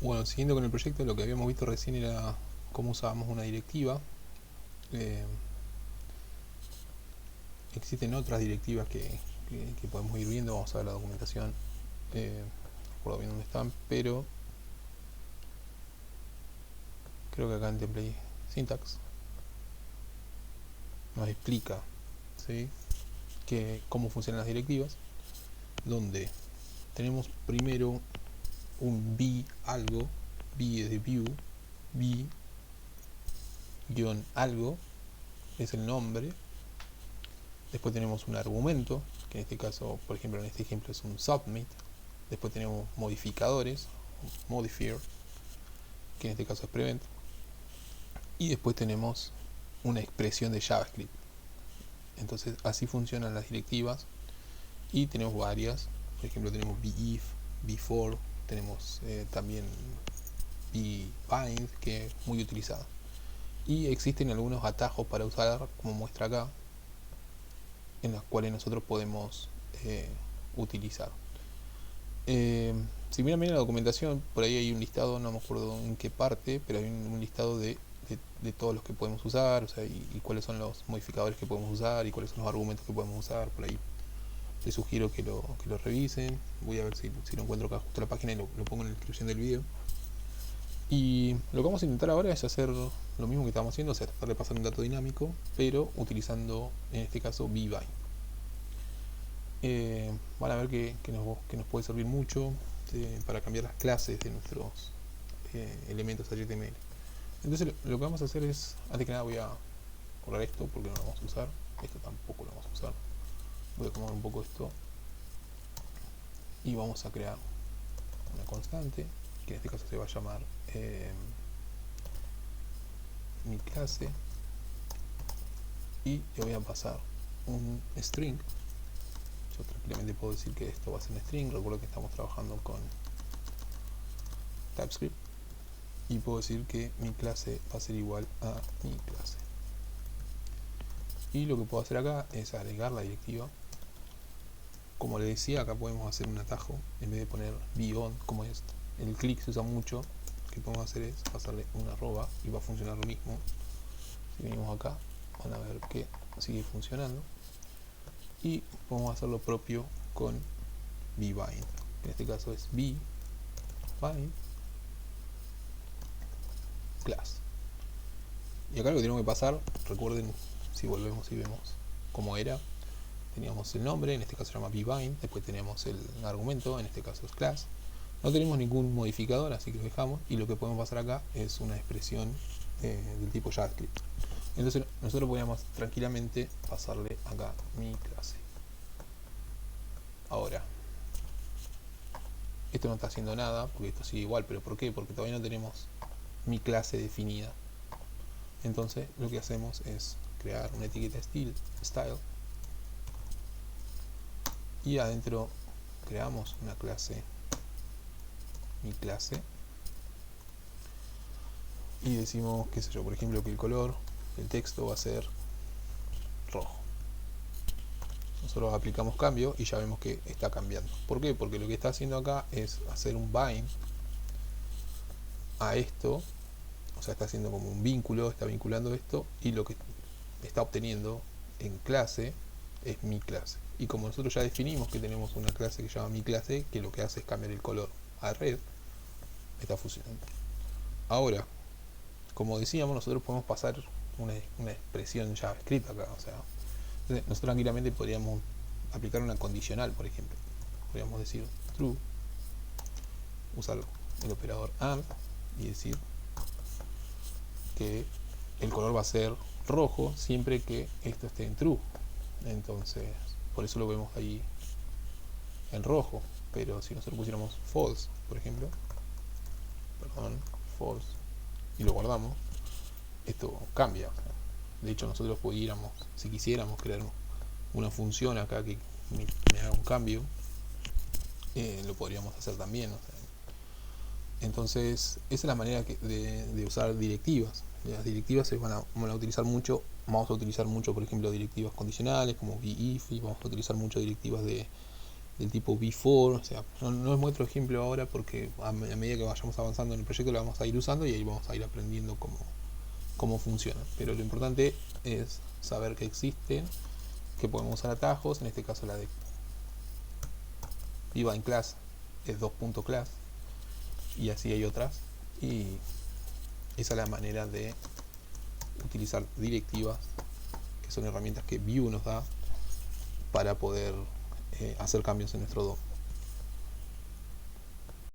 Bueno, siguiendo con el proyecto, lo que habíamos visto recién era cómo usábamos una directiva. Eh, Existen otras directivas que podemos ir viendo, vamos a ver la documentación, no recuerdo bien dónde están, pero creo que acá en Template Syntax nos explica, ¿sí?, cómo funcionan las directivas, donde tenemos primero un v algo, v de view, v guión algo es el nombre. Después tenemos un argumento, que en este caso, por ejemplo, en este ejemplo es un submit. Después tenemos modificadores, modifier, que en este caso es prevent. Y después tenemos una expresión de JavaScript. Entonces así funcionan las directivas. Y tenemos varias. Por ejemplo, tenemos beif, before, tenemos también bbind, que es muy utilizada. Y existen algunos atajos para usar, como muestra acá, en los cuales nosotros podemos utilizar. Si miran bien la documentación, por ahí hay un listado, no me acuerdo en qué parte, pero hay un listado de todos los que podemos usar, o sea, y cuáles son los modificadores que podemos usar y cuáles son los argumentos que podemos usar. Por ahí les sugiero que lo revisen. Voy a ver si lo encuentro acá justo la página y lo pongo en la descripción del video. Y lo que vamos a intentar ahora es hacer lo mismo que estábamos haciendo, o sea, tratar de pasar un dato dinámico, pero utilizando en este caso bbind. Van a ver que nos puede servir mucho para cambiar las clases de nuestros elementos HTML. Entonces lo que vamos a hacer es, antes que nada voy a borrar esto porque no lo vamos a usar, esto tampoco lo vamos a usar. Voy a tomar un poco esto y vamos a crear una constante, que en este caso se va a llamar mi clase, y le voy a pasar un string. Yo tranquilamente puedo decir que esto va a ser un string. Recuerdo que estamos trabajando con TypeScript, y puedo decir que mi clase va a ser igual a mi clase. Y lo que puedo hacer acá es agregar la directiva. Como les decía, acá podemos hacer un atajo. En vez de poner beyond, como es el click se usa mucho, lo que podemos hacer es pasarle una arroba y va a funcionar lo mismo. Si venimos acá, van a ver que sigue funcionando. Y podemos hacer lo propio con bbind. En este caso es bbind class. Y acá lo que tenemos que pasar, recuerden, si volvemos y vemos cómo era, teníamos el nombre, en este caso se llama bbind, después tenemos el argumento, en este caso es class. No tenemos ningún modificador, así que lo dejamos, y lo que podemos pasar acá es una expresión del tipo JavaScript. Entonces nosotros podríamos tranquilamente pasarle acá mi clase. Ahora, esto no está haciendo nada, porque esto sigue igual, pero ¿por qué? Porque todavía no tenemos mi clase definida. Entonces lo que hacemos es crear una etiqueta style, y adentro creamos una clase, mi clase, y decimos, qué sé yo, por ejemplo, que el color del texto va a ser rojo. Nosotros aplicamos cambio y ya vemos que está cambiando. ¿Por qué? Porque lo que está haciendo acá es hacer un bind a esto, o sea, está haciendo como un vínculo, está vinculando esto, y lo que está obteniendo en clase es mi clase. Y como nosotros ya definimos que tenemos una clase que se llama mi clase, que lo que hace es cambiar el color a red, está funcionando. Ahora, como decíamos, nosotros podemos pasar una expresión JavaScript acá, o sea, nosotros tranquilamente podríamos aplicar una condicional, por ejemplo. Podríamos decir true, usar el operador AND y decir que el color va a ser rojo siempre que esto esté en true. Entonces, por eso lo vemos ahí en rojo. Pero si nosotros pusiéramos false, por ejemplo, false, y lo guardamos, esto cambia. De hecho, nosotros pudiéramos, si quisiéramos, crear una función acá que me haga un cambio, lo podríamos hacer también. O sea, entonces, esa es la manera de usar directivas. Las directivas se van a utilizar mucho. Vamos a utilizar mucho, por ejemplo, directivas condicionales como beif, y vamos a utilizar mucho directivas de del tipo before. O sea, no les muestro ejemplo ahora porque a medida que vayamos avanzando en el proyecto lo vamos a ir usando y ahí vamos a ir aprendiendo cómo funciona. Pero lo importante es saber que existen, que podemos usar atajos. En este caso la de divine class es 2.class y así hay otras, y esa es la manera de utilizar directivas, que son herramientas que Vue nos da para poder hacer cambios en nuestro DOM.